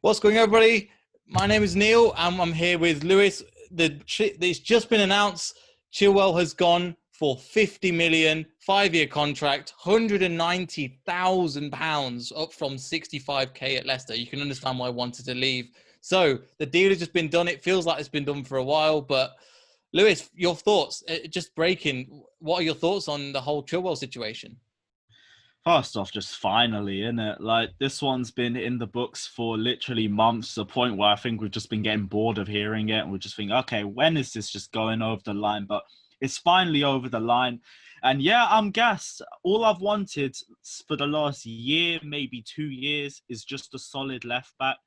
What's going on, everybody? My name is Neil, and I'm here with Lewis. It's just been announced Chilwell has gone for 50 million, 5-year contract, £190,000 up from 65k at Leicester. You can understand why I wanted to leave. So the deal has just been done. It feels like it's been done for a while, but Lewis, your thoughts? Just breaking. What are your thoughts on the whole Chilwell situation? First off, just finally, innit? Like, this one's been in the books for literally months, to the point where I think we've just been getting bored of hearing it. And we're just thinking, okay, when is this just going over the line? But it's finally over the line. And yeah, I'm gassed. All I've wanted for the last year, maybe 2 years, is just a solid left back,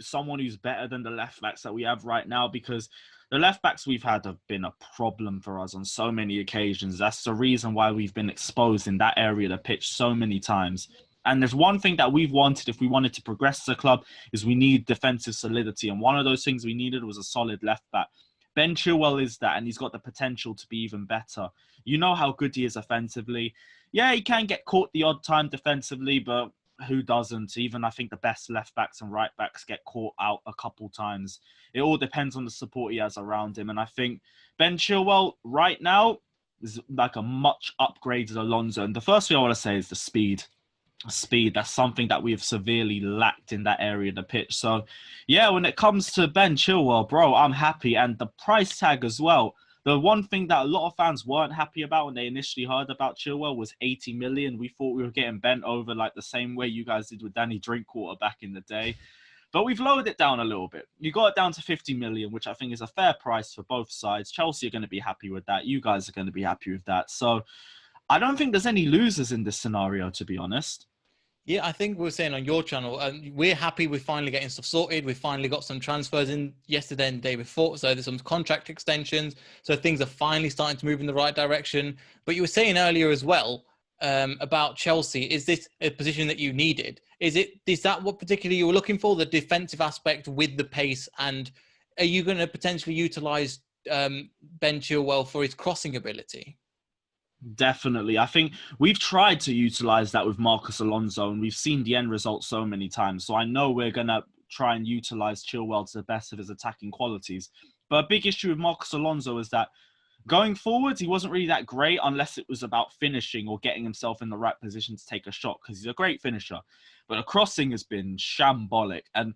someone who's better than the left backs that we have right now, because the left backs we've had have been a problem for us on so many occasions. That's the reason why we've been exposed in that area of the pitch so many times. And there's one thing that we've wanted, if we wanted to progress as a club, is we need defensive solidity. And one of those things we needed was a solid left back. Ben Chilwell is that, and he's got the potential to be even better. You know how good he is offensively. Yeah, he can get caught the odd time defensively, but who doesn't? Even I think the best left backs and right backs get caught out a couple times. It all depends on the support he has around him. And I think Ben Chilwell right now is like a much upgraded Alonso. And the first thing I want to say is the speed. Speed, that's something that we have severely lacked in that area of the pitch. So yeah, when it comes to Ben Chilwell, bro, I'm happy. And the price tag as well. The one thing that a lot of fans weren't happy about when they initially heard about Chilwell was 80 million. We thought we were getting bent over like the same way you guys did with Danny Drinkwater back in the day. But we've lowered it down a little bit. You got it down to 50 million, which I think is a fair price for both sides. Chelsea are going to be happy with that. You guys are going to be happy with that. So I don't think there's any losers in this scenario, to be honest. Yeah, I think we were saying on your channel, we're happy with finally getting stuff sorted. We finally got some transfers in yesterday and the day before. So there's some contract extensions. So things are finally starting to move in the right direction. But you were saying earlier as well about Chelsea. Is this a position that you needed? Is that what particularly you were looking for, the defensive aspect with the pace? And are you going to potentially utilise Ben Chilwell for his crossing ability? Definitely. I think we've tried to utilize that with Marcus Alonso, and we've seen the end result so many times. So I know we're going to try and utilize Chilwell to the best of his attacking qualities. But a big issue with Marcus Alonso is that going forwards, he wasn't really that great unless it was about finishing or getting himself in the right position to take a shot, because he's a great finisher. But the crossing has been shambolic. And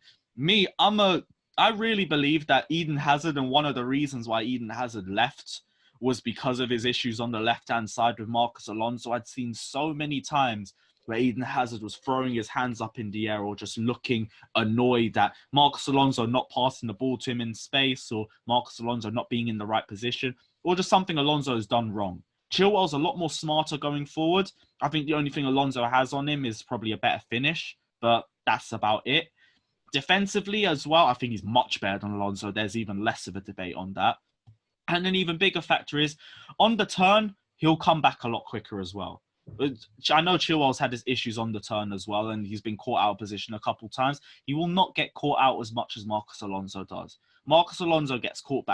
I really believe that Eden Hazard, and one of the reasons why Eden Hazard left was because of his issues on the left-hand side with Marcus Alonso. I'd seen so many times where Eden Hazard was throwing his hands up in the air or just looking annoyed that Marcus Alonso not passing the ball to him in space, or Marcus Alonso not being in the right position, or just something Alonso has done wrong. Chilwell's a lot more smarter going forward. I think the only thing Alonso has on him is probably a better finish, but that's about it. Defensively as well, I think he's much better than Alonso. There's even less of a debate on that. And an even bigger factor is, on the turn, he'll come back a lot quicker as well. I know Chilwell's had his issues on the turn as well, and he's been caught out of position a couple of times. He will not get caught out as much as Marcus Alonso does. Marcus Alonso gets caught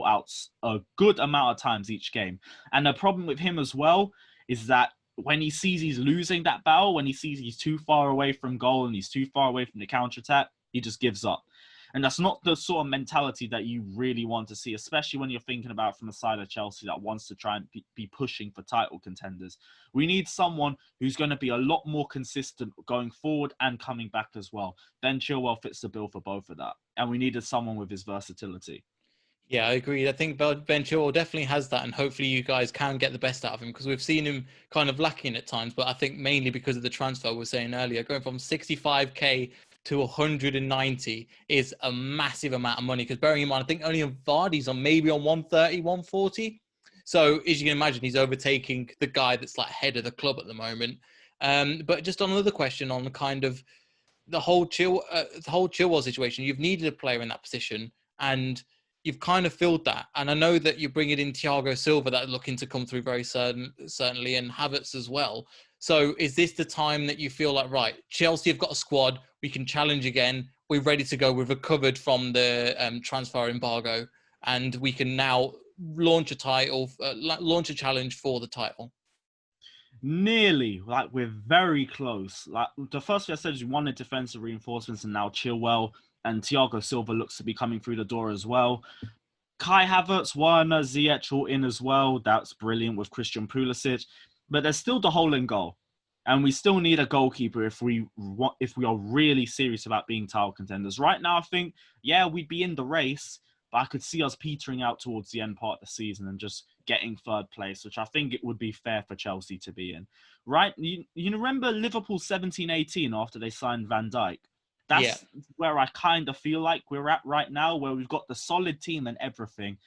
out a good amount of times each game. And the problem with him as well is that when he sees he's losing that battle, when he sees he's too far away from goal and he's too far away from the counter-attack, he just gives up. And that's not the sort of mentality that you really want to see, especially when you're thinking about from the side of Chelsea that wants to try and be pushing for title contenders. We need someone who's going to be a lot more consistent going forward and coming back as well. Ben Chilwell fits the bill for both of that. And we needed someone with his versatility. Yeah, I agree. I think Ben Chilwell definitely has that, and hopefully you guys can get the best out of him, because we've seen him kind of lacking at times, but I think mainly because of the transfer we were saying earlier, going from 65k to 190 is a massive amount of money, because bearing in mind, I think only Vardy's on maybe on 130, 140. So as you can imagine, he's overtaking the guy that's like head of the club at the moment. But just on another question on the kind of the whole Chilwell situation, you've needed a player in that position, and you've kind of filled that. And I know that you're bringing in Thiago Silva, that's looking to come through very certainly, and Havertz as well. So is this the time that you feel like, right, Chelsea have got a squad, we can challenge again, we're ready to go, we've recovered from the transfer embargo, and we can now launch a challenge for the title? Nearly, like we're very close. Like the first thing I said is we wanted defensive reinforcements, and now Chilwell and Thiago Silva looks to be coming through the door as well. Kai Havertz, Werner, Ziyech all in as well. That's brilliant with Christian Pulisic, but there's still the hole in goal, and we still need a goalkeeper if we are really serious about being title contenders. Right now, I think we'd be in the race, but I could see us petering out towards the end part of the season and just getting third place, which I think it would be fair for Chelsea to be in. Right? You remember Liverpool 17-18 after they signed Van Dijk? That's where I kind of feel like we're at right now, where we've got the solid team and everything.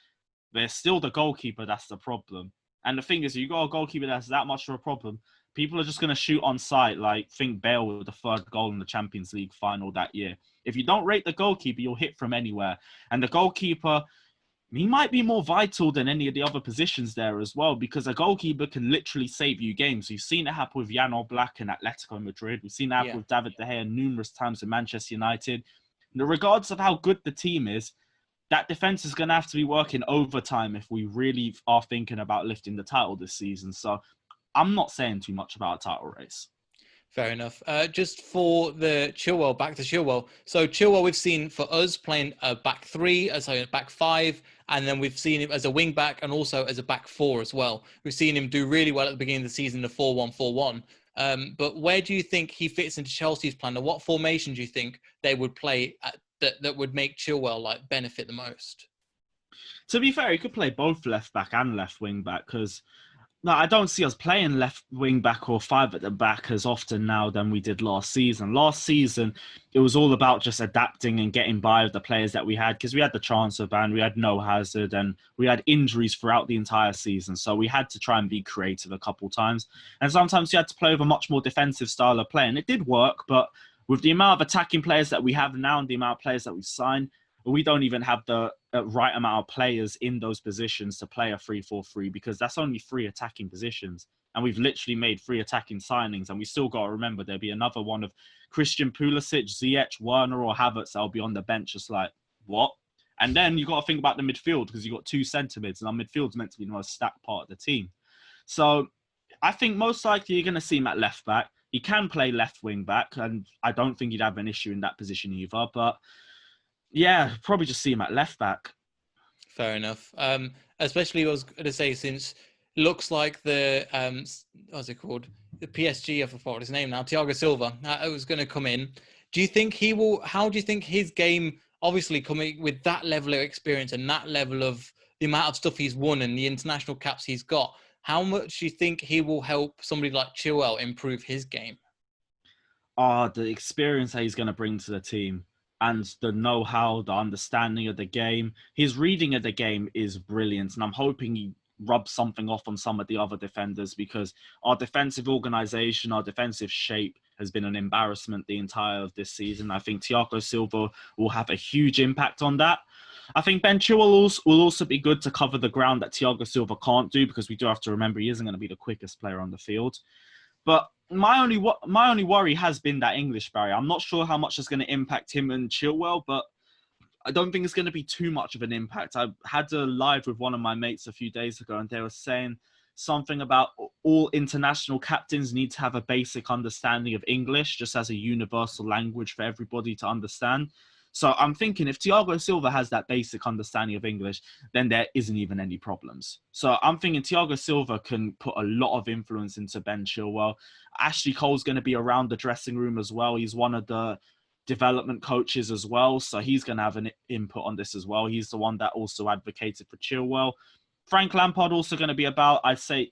There's still the goalkeeper that's the problem. And the thing is, you got a goalkeeper that's that much of a problem, people are just going to shoot on sight, like think Bale with the third goal in the Champions League final that year. If you don't rate the goalkeeper, you'll hit from anywhere. And the goalkeeper, he might be more vital than any of the other positions there as well, because a goalkeeper can literally save you games. You've seen it happen with Jan Oblak and Atletico Madrid. We've seen that happen with David De Gea numerous times in Manchester United. Regardless of how good the team is, that defense is going to have to be working overtime if we really are thinking about lifting the title this season. So I'm not saying too much about a title race. Fair enough. Just for the Chilwell, back to Chilwell. So Chilwell, we've seen for us playing a back three, a back five, and then we've seen him as a wing back and also as a back four as well. We've seen him do really well at the beginning of the season, the 4-1-4-1. But where do you think he fits into Chelsea's plan? And what formation do you think they would play that would make Chilwell benefit the most? To be fair, he could play both left back and left wing back, because no, I don't see us playing left wing back or five at the back as often now than we did last season. Last season, it was all about just adapting and getting by with the players that we had, because we had the transfer ban, we had no Hazard, and we had injuries throughout the entire season. So we had to try and be creative a couple times. And sometimes you had to play with a much more defensive style of play. And it did work, but with the amount of attacking players that we have now and the amount of players that we signed, we don't even have the right amount of players in those positions to play a 3-4-3, because that's only 3 attacking positions. And we've literally made 3 attacking signings. And we still got to remember there'll be another one of Christian Pulisic, Ziyech, Werner or Havertz that'll be on the bench just like, what? And then you got to think about the midfield, because you've got 2 centre mids, and our midfield's meant to be the most stacked part of the team. So I think most likely you're going to see him at left back. He can play left wing back, and I don't think he'd have an issue in that position either. But yeah, probably just see him at left back. Fair enough. Especially, I was going to say, since looks like the, what's it called? The PSG, I forgot his name now, Thiago Silva, was going to come in. Do you think he will, how do you think his game, obviously coming with that level of experience and that level of the amount of stuff he's won and the international caps he's got, how much do you think he will help somebody like Chilwell improve his game? The experience that he's going to bring to the team, and the know-how, the understanding of the game. His reading of the game is brilliant, and I'm hoping he rubs something off on some of the other defenders, because our defensive organisation, our defensive shape has been an embarrassment the entire of this season. I think Thiago Silva will have a huge impact on that. I think Ben Chilwell will also be good to cover the ground that Thiago Silva can't do, because we do have to remember he isn't going to be the quickest player on the field. But my only worry has been that English barrier. I'm not sure how much is going to impact him and Chilwell, but I don't think it's going to be too much of an impact. I had a live with one of my mates a few days ago, and they were saying something about all international captains need to have a basic understanding of English, just as a universal language for everybody to understand. So I'm thinking if Thiago Silva has that basic understanding of English, then there isn't even any problems. So I'm thinking Thiago Silva can put a lot of influence into Ben Chilwell. Ashley Cole's going to be around the dressing room as well. He's one of the development coaches as well. So he's going to have an input on this as well. He's the one that also advocated for Chilwell. Frank Lampard also going to be about, I say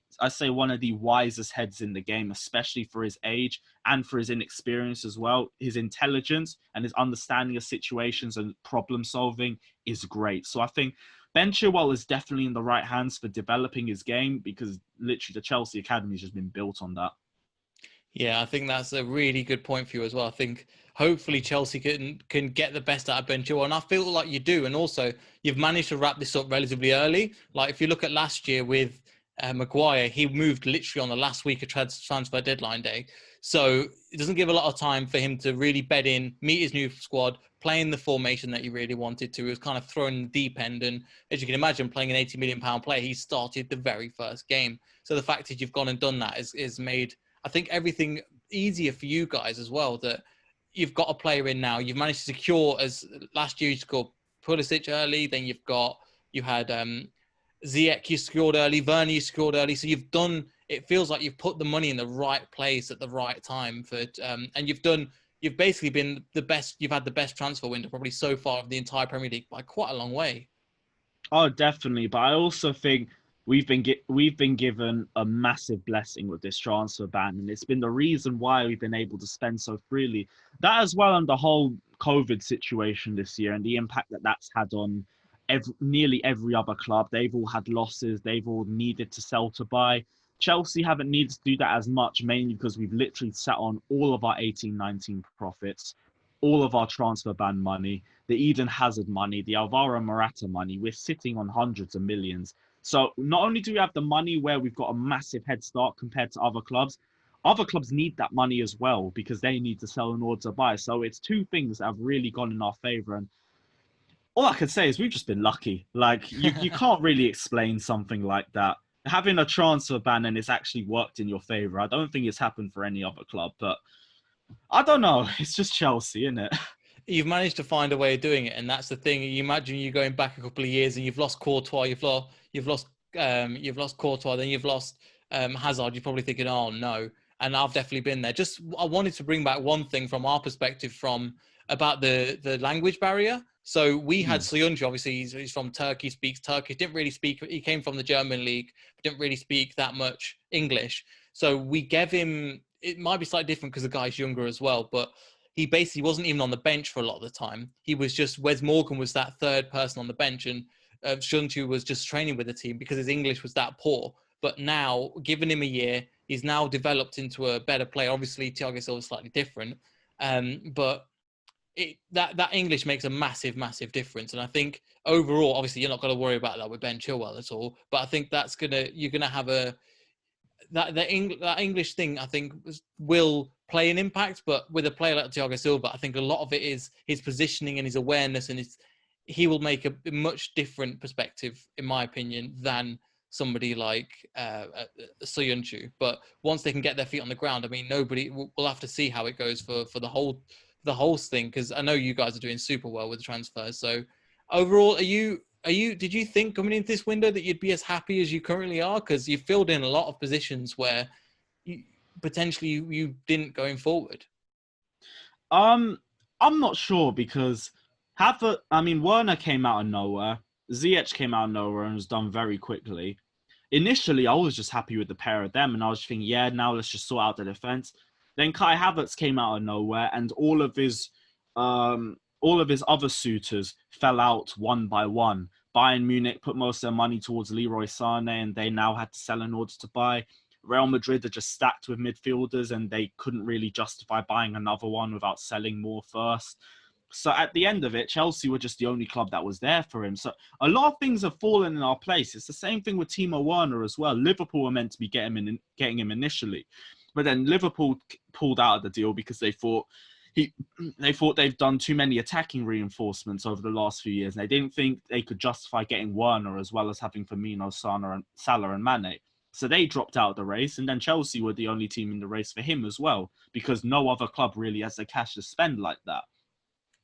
one of the wisest heads in the game, especially for his age and for his inexperience as well. His intelligence and his understanding of situations and problem solving is great. So I think Ben Chilwell is definitely in the right hands for developing his game, because literally the Chelsea Academy has just been built on that. Yeah, I think that's a really good point for you as well. I think hopefully Chelsea can get the best out of Ben Chilwell, and I feel like you do. And also, you've managed to wrap this up relatively early. Like if you look at last year with Maguire, he moved literally on the last week of transfer deadline day. So it doesn't give a lot of time for him to really bed in, meet his new squad, play in the formation that he really wanted to. He was kind of thrown in the deep end. And as you can imagine, playing an £80 million player, he started the very first game. So the fact that you've gone and done that is made, I think, everything easier for you guys as well, that you've got a player in now. You've managed to secure, as last year you scored Pulisic early, then you had Ziyech you scored early, Werner you scored early. So it feels like you've put the money in the right place at the right time and you've basically been the best. You've had the best transfer window probably so far of the entire Premier League by quite a long way. Oh, definitely. But I also think we've been given a massive blessing with this transfer ban, and it's been the reason why we've been able to spend so freely. That as well, and the whole COVID situation this year and the impact that that's had on nearly every other club. They've all had losses. They've all needed to sell to buy. Chelsea haven't needed to do that as much, mainly because we've literally sat on all of our 18-19 profits, all of our transfer ban money, the Eden Hazard money, the Alvaro Morata money. We're sitting on hundreds of millions. So not only do we have the money where we've got a massive head start compared to other clubs need that money as well because they need to sell in order to buy. So it's two things that have really gone in our favour. And all I can say is we've just been lucky. Like, you can't really explain something like that. Having a transfer ban and it's actually worked in your favour. I don't think it's happened for any other club, but I don't know. It's just Chelsea, isn't it? You've managed to find a way of doing it, and that's the thing. You imagine you going back a couple of years and you've lost Courtois, you've lost Courtois, then you've lost Hazard. You're probably thinking, oh no. And I've definitely been there. I wanted to bring back one thing from our perspective about the language barrier. So we had Soyuncu, obviously he's from Turkey, speaks Turkish, didn't really speak, he came from the German league, didn't really speak that much English. So we gave him, it might be slightly different because the guy's younger as well, but he basically wasn't even on the bench for a lot of the time. He was just, Wes Morgan was that third person on the bench, and Soyuncu was just training with the team because his English was that poor. But now, given him a year, he's now developed into a better player. Obviously, Thiago Silva is slightly different, but that English makes a massive, massive difference. And I think overall, obviously, you're not going to worry about that with Ben Chilwell at all. But I think you're gonna have that English thing. I think will play an impact. But with a player like Thiago Silva, I think a lot of it is his positioning and his awareness, and he will make a much different perspective, in my opinion, than somebody like Soyuncu. But once they can get their feet on the ground, I mean, we'll have to see how it goes for the whole thing, because I know you guys are doing super well with the transfers. So overall, did you think coming into this window that you'd be as happy as you currently are? Because you filled in a lot of positions where potentially you didn't going forward. I'm not sure because Werner came out of nowhere. Ziyech came out of nowhere and was done very quickly. Initially, I was just happy with the pair of them, and I was thinking, yeah, now let's just sort out the defense. Then Kai Havertz came out of nowhere, and all of his other suitors fell out one by one. Bayern Munich put most of their money towards Leroy Sané, and they now had to sell in order to buy. Real Madrid are just stacked with midfielders, and they couldn't really justify buying another one without selling more first. So at the end of it, Chelsea were just the only club that was there for him. So a lot of things have fallen in our place. It's the same thing with Timo Werner as well. Liverpool were meant to be getting him initially, but then Liverpool pulled out of the deal because they thought they've done too many attacking reinforcements over the last few years. And they didn't think they could justify getting Werner as well as having Firmino, Salah and Mane. So they dropped out of the race, and then Chelsea were the only team in the race for him as well, because no other club really has the cash to spend like that.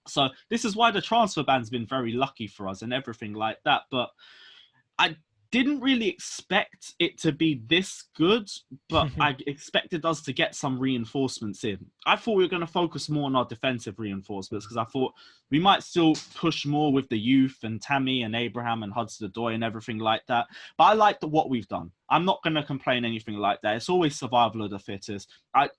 So this is why the transfer ban's been very lucky for us and everything like that. But I didn't really expect it to be this good, but I expected us to get some reinforcements in. I thought we were going to focus more on our defensive reinforcements because I thought we might still push more with the youth and Tammy and Abraham and Hudson-Odoi and everything like that. But I like what we've done. I'm not going to complain anything like that. It's always survival of the fittest.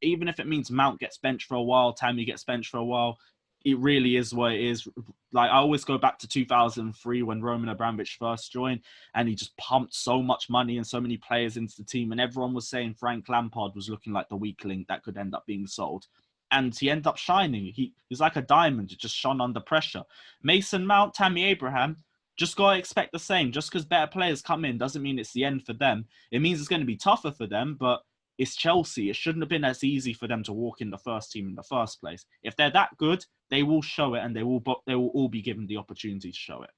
Even if it means Mount gets benched for a while, Tammy gets benched for a while, it really is what it is. Like, I always go back to 2003 when Roman Abramovich first joined, and he just pumped so much money and so many players into the team, and everyone was saying Frank Lampard was looking like the weak link that could end up being sold. And he ended up shining. He's like a diamond. It just shone under pressure. Mason Mount, Tammy Abraham, just got to expect the same. Just because better players come in doesn't mean it's the end for them. It means it's going to be tougher for them, but it's Chelsea. It shouldn't have been as easy for them to walk in the first team in the first place. If they're that good, they will show it, and they will all be given the opportunity to show it.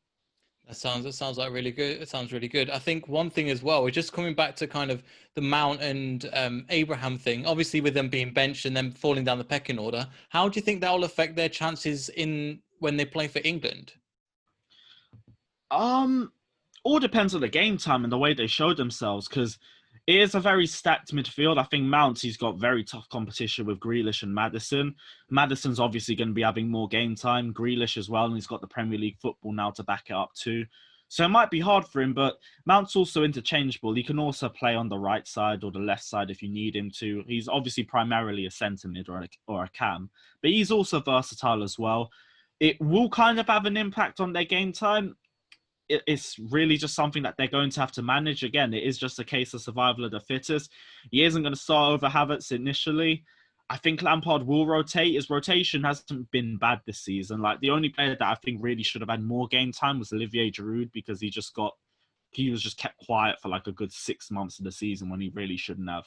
That sounds like really good. It sounds really good. I think one thing as well, we're just coming back to kind of the Mount and Abraham thing. Obviously, with them being benched and them falling down the pecking order, how do you think that will affect their chances in when they play for England? All depends on the game time and the way they show themselves, because it is a very stacked midfield. I think Mount, he's got very tough competition with Grealish and Maddison. Maddison's obviously going to be having more game time, Grealish as well, and he's got the Premier League football now to back it up too. So it might be hard for him, but Mount's also interchangeable. He can also play on the right side or the left side if you need him to. He's obviously primarily a centre mid or a cam, but he's also versatile as well. It will kind of have an impact on their game time. It's really just something that they're going to have to manage. Again, it is just a case of survival of the fittest. He isn't going to start over Havertz initially. I think Lampard will rotate. His rotation hasn't been bad this season. Like, the only player that I think really should have had more game time was Olivier Giroud, because he was just kept quiet for like a good 6 months of the season when he really shouldn't have.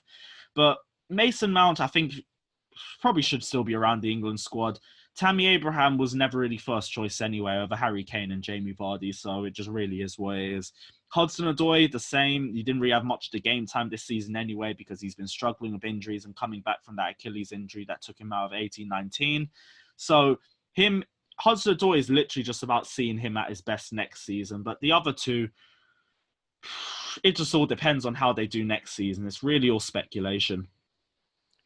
But Mason Mount, I think, probably should still be around the England squad. Tammy Abraham was never really first choice anyway over Harry Kane and Jamie Vardy, so it just really is what it is. Hudson-Odoi, the same. He didn't really have much of the game time this season anyway, because he's been struggling with injuries and coming back from that Achilles injury that took him out of 18-19. So Hudson-Odoi is literally just about seeing him at his best next season. But the other two, it just all depends on how they do next season. It's really all speculation.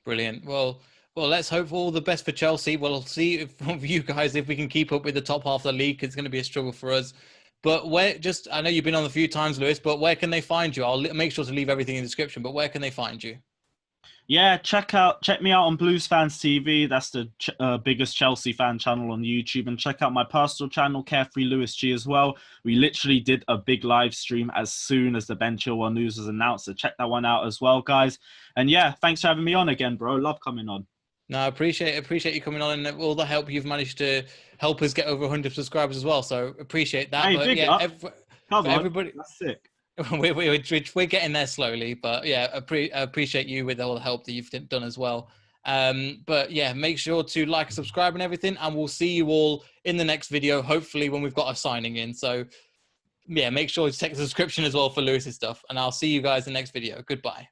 Brilliant. Well, let's hope for all the best for Chelsea. We'll see if you guys, if we can keep up with the top half of the league. It's going to be a struggle for us. But I know you've been on a few times, Lewis, but where can they find you? I'll make sure to leave everything in the description, but where can they find you? Yeah, check me out on Blues Fans TV. That's the biggest Chelsea fan channel on YouTube. And check out my personal channel, Carefree Lewis G, as well. We literally did a big live stream as soon as the Ben Chilwell news was announced. So check that one out as well, guys. And yeah, thanks for having me on again, bro. Love coming on. No, I appreciate you coming on and all the help you've managed to help us get over 100 subscribers as well. So appreciate that. Hey, but yeah, everybody, that's sick. we're getting there slowly, but yeah, I appreciate you with all the help that you've done as well. But yeah, make sure to like and subscribe and everything, and we'll see you all in the next video, hopefully when we've got a signing in. So yeah, make sure to check the subscription as well for Lewis's stuff, and I'll see you guys in the next video. Goodbye.